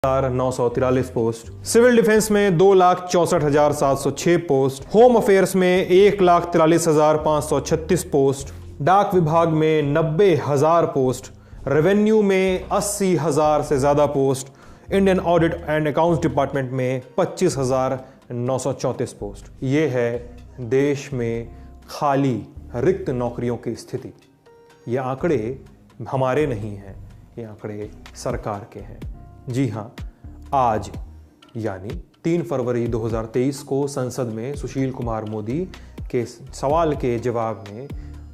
943 post, civil defence में 2,64,706 post, home affairs में 1,43,536 post, डाक विभाग में 90,000 पोस्ट, रेवेन्यू में 80,000 से ज्यादा post, Indian audit and accounts department में 25,934 पोस्ट। ये है देश में खाली रिक्त नौकरियों की स्थिति। ये आंकड़े हमारे नहीं हैं, ये आंकड़े सरकार के हैं। जी हां, आज यानी 3 फरवरी 2023 को संसद में सुशील कुमार मोदी के सवाल के जवाब में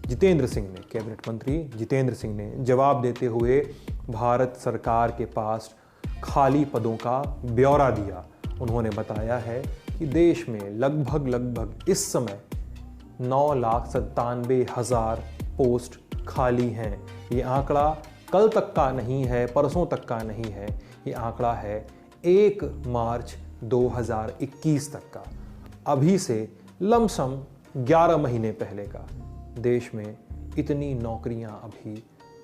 जितेंद्र सिंह ने, कैबिनेट मंत्री जितेंद्र सिंह ने जवाब देते हुए भारत सरकार के पास खाली पदों का ब्यौरा दिया। उन्होंने बताया है कि देश में लगभग इस समय 9,97,000 पोस्ट खाली हैं। ये आंकड़ा कल तक का नहीं है, परसों तक का नहीं है, ये आंकड़ा है 1 मार्च 2021 तक का, अभी से लमसम 11 महीने पहले का। देश में इतनी नौकरियां अभी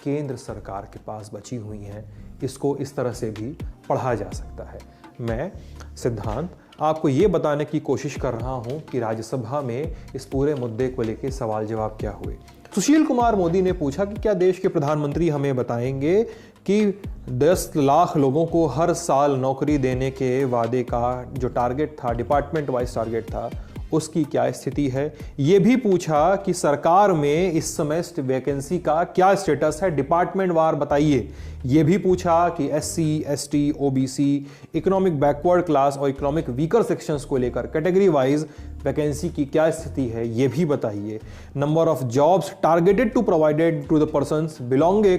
केंद्र सरकार के पास बची हुई हैं, इसको इस तरह से भी पढ़ा जा सकता है। मैं सिद्धांत आपको ये बताने की कोशिश कर रहा हूं कि राज्यसभा में इस पूरे मुद्दे को लेकर सवाल जवाब क्या हुए। सुशील कुमार मोदी ने पूछा कि क्या देश के प्रधानमंत्री हमें बताएंगे कि 10 लाख लोगों को हर साल नौकरी देने के वादे का जो टारगेट था, डिपार्टमेंट वाइज टारगेट था, उसकी क्या स्थिति है। ये भी पूछा कि सरकार में इस समय वैकेंसी का क्या स्टेटस है, डिपार्टमेंट वार बताइए। ये भी पूछा कि SC, ST, OBC, economic backward class और इकोनॉमिक वीकर सेक्शंस को लेकर कैटेगरी वाइज वैकेंसी की क्या स्थिति है, ये भी बताइए। Number of jobs targeted to provided to the persons belonging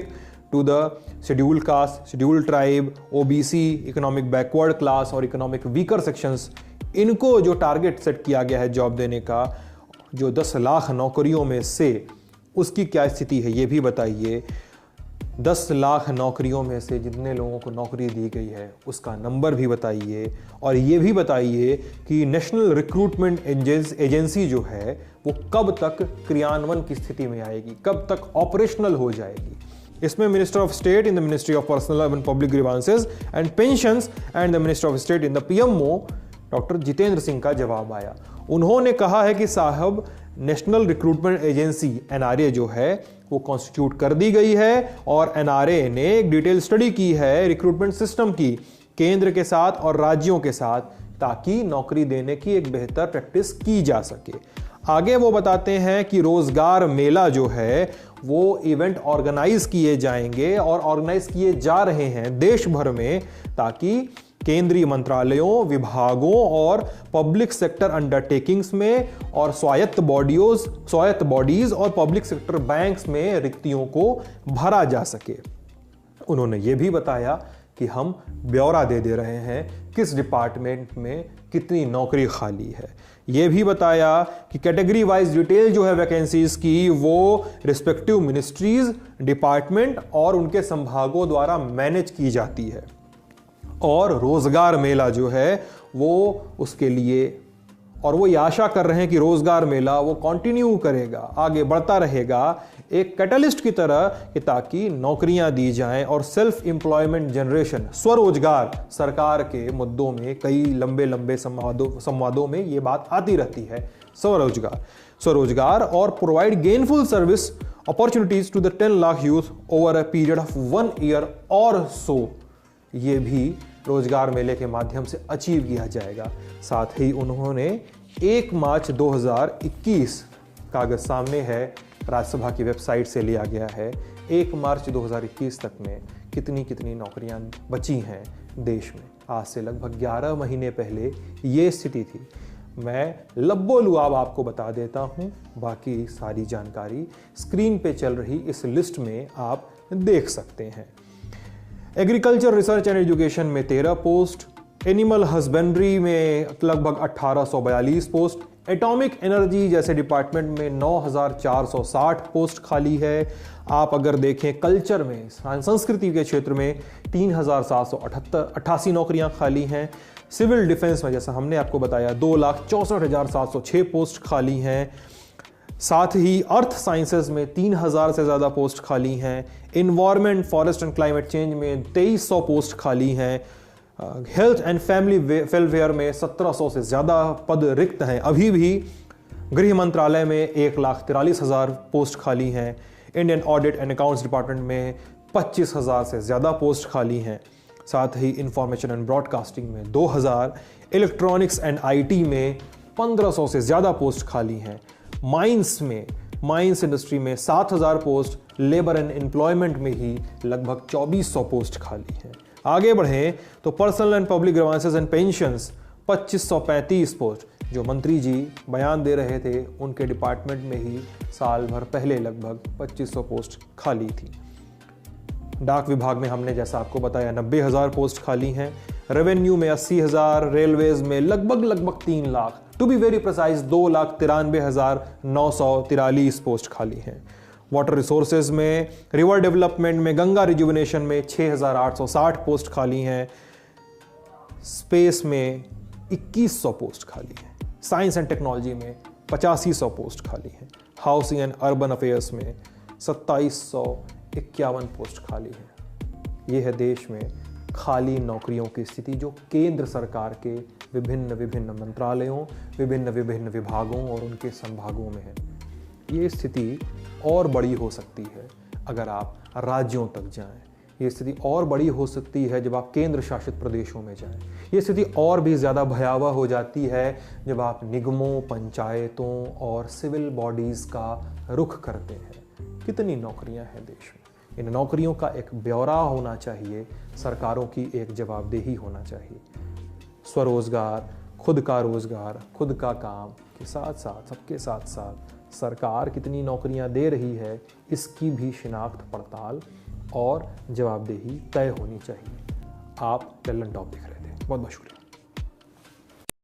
to the scheduled caste, scheduled tribe, OBC, economic backward class और इकोनॉमिक वीकर सेक्शंस, इनको जो टारगेट सेट किया गया है जॉब देने का, जो 10 लाख नौकरियों में से, उसकी क्या स्थिति है ये भी बताइए। 10 लाख नौकरियों में से जितने लोगों को नौकरी दी गई है उसका नंबर भी बताइए। और ये भी बताइए कि नेशनल रिक्रूटमेंट एजेंसी जो है वो कब तक क्रियान्वयन की स्थिति में आएगी, कब तक ऑपरेशनल हो जाएगी। इसमें minister of state in the ministry of personal and public grievances and pensions and the minister of state in the PMO doctor Jitendra Singh का जवाब आया। उन्होंने कहा है कि साहब, नेशनल रिक्रूटमेंट एजेंसी NRA जो है वो कॉन्स्टिट्यूट कर दी गई है और NRA ने एक डिटेल स्टडी की है रिक्रूटमेंट सिस्टम की केंद्र के साथ और राज्यों के साथ, ताकि नौकरी देने की एक बेहतर प्रैक्टिस की जा सके। आगे वो बताते हैं कि रोजगार मेला जो है वो इवेंट ऑर्गेनाइज किए जाएंगे और ऑर्गेनाइज किए जा रहे हैं देश भर में, ताकि केंद्रीय मंत्रालयों, विभागों और पब्लिक सेक्टर अंडरटेकिंग्स में और स्वायत्त बॉडीज और पब्लिक सेक्टर बैंक्स में रिक्तियों को भरा जा सके। उन्होंने ये भी बताया कि हम ब्यौरा दे रहे हैं किस डिपार्टमेंट में कितनी नौकरी खाली है। ये भी बताया कि कैटेगरी वाइज डिटेल जो है वैकेंसीज की वो रिस्पेक्टिव मिनिस्ट्रीज, डिपार्टमेंट और उनके संभागों द्वारा मैनेज की जाती है। और रोजगार मेला जो है वो उसके लिए, और वो ये आशा कर रहे हैं कि रोजगार मेला वो कंटिन्यू करेगा, आगे बढ़ता रहेगा एक कैटलिस्ट की तरह, कि ताकि नौकरियां दी जाएं और सेल्फ एम्प्लॉयमेंट जनरेशन, स्वरोजगार, सरकार के मुद्दों में कई लंबे संवादों में ये बात आती रहती है। स्वरोजगार और provide gainful service opportunities to the 10 lakh youth over a period of 1 year और सो, ये भी रोजगार मेले के माध्यम से अचीव किया जाएगा। साथ ही उन्होंने 1 मार्च 2021 कागज सामने है, राज्यसभा की वेबसाइट से लिया गया है, 1 मार्च 2021 तक में कितनी नौकरियां बची हैं देश में। आज से लगभग 11 महीने पहले ये स्थिति थी। मैं लब्बो-लुआब आपको बता देता हूं, बाकी सारी जानकारी स्क्रीन पे चल रही इस लिस्ट में आप देख सकते हैं। एग्रीकल्चर रिसर्च एंड एजुकेशन में 13 पोस्ट, एनिमल हस्बेंड्री में लगभग 1842 पोस्ट, एटॉमिक एनर्जी जैसे डिपार्टमेंट में 9460 पोस्ट खाली है। आप अगर देखें कल्चर में, संस्कृति के क्षेत्र में 3788 नौकरियां खाली हैं। सिविल डिफेंस में जैसा हमने आपको बताया 2,64,706 पोस्ट खाली हैं। साथ ही अर्थ साइंसेज में 3000 से ज़्यादा पोस्ट खाली हैं। Environment, forest and climate change में 2300 पोस्ट खाली हैं। हेल्थ एंड फैमिली वेलफेयर में 1700 से ज़्यादा पद रिक्त हैं अभी भी। गृह मंत्रालय में 1,43,000 पोस्ट खाली हैं। Indian audit and accounts department में 25,000 से ज़्यादा पोस्ट खाली हैं। साथ ही इंफॉर्मेशन एंड ब्रॉडकास्टिंग में 2,000, इलेक्ट्रॉनिक्स एंड आईटी में 1,500 से ज़्यादा पोस्ट खाली हैं। माइंस इंडस्ट्री में 7,000 पोस्ट, लेबर एंड एम्प्लॉयमेंट में ही लगभग 2,400 पोस्ट खाली हैं। आगे बढ़ें तो personal and public grievances and pensions 2,535 post, जो मंत्री जी बयान दे रहे थे उनके डिपार्टमेंट में ही साल भर पहले लगभग 2,500 पोस्ट खाली थी। डाक विभाग में हमने जैसा आपको बताया 90,000 पोस्ट खाली हैं। रेवेन्यू में 80,000, रेलवेज में लगभग 3 lakh, to be very precise 2,93,943 post खाली हैं। वाटर रिसोर्सेज में, रिवर डेवलपमेंट में, गंगा रिजुविनेशन में 6,860 पोस्ट खाली हैं। स्पेस में 2,100 पोस्ट खाली हैं। साइंस एंड टेक्नोलॉजी में 8,500 पोस्ट खाली हैं। हाउसिंग एंड अर्बन अफेयर्स में 2,751 पोस्ट खाली हैं। ये है देश में खाली नौकरियों की स्थिति जो केंद्र सरकार के विभिन्न मंत्रालयों, विभिन्न विभागों और उनके संभागों में है। ये स्थिति और बड़ी हो सकती है अगर आप राज्यों तक जाएं। ये स्थिति और बड़ी हो सकती है जब आप केंद्र शासित प्रदेशों में जाएं। ये स्थिति और भी ज़्यादा भयावह हो जाती है जब आप निगमों, पंचायतों और सिविल बॉडीज़ का रुख करते हैं। कितनी नौकरियां हैं देश में, इन नौकरियों का एक ब्यौरा होना चाहिए, सरकारों की एक जवाबदेही होना चाहिए। स्वरोजगार, खुद का रोजगार, खुद का काम के साथ साथ, सबके साथ साथ सरकार कितनी नौकरियां दे रही है, इसकी भी शिनाख्त पड़ताल और जवाबदेही तय होनी चाहिए। आप लल्लन टॉप देख रहे थे, बहुत बहुत शुक्रिया।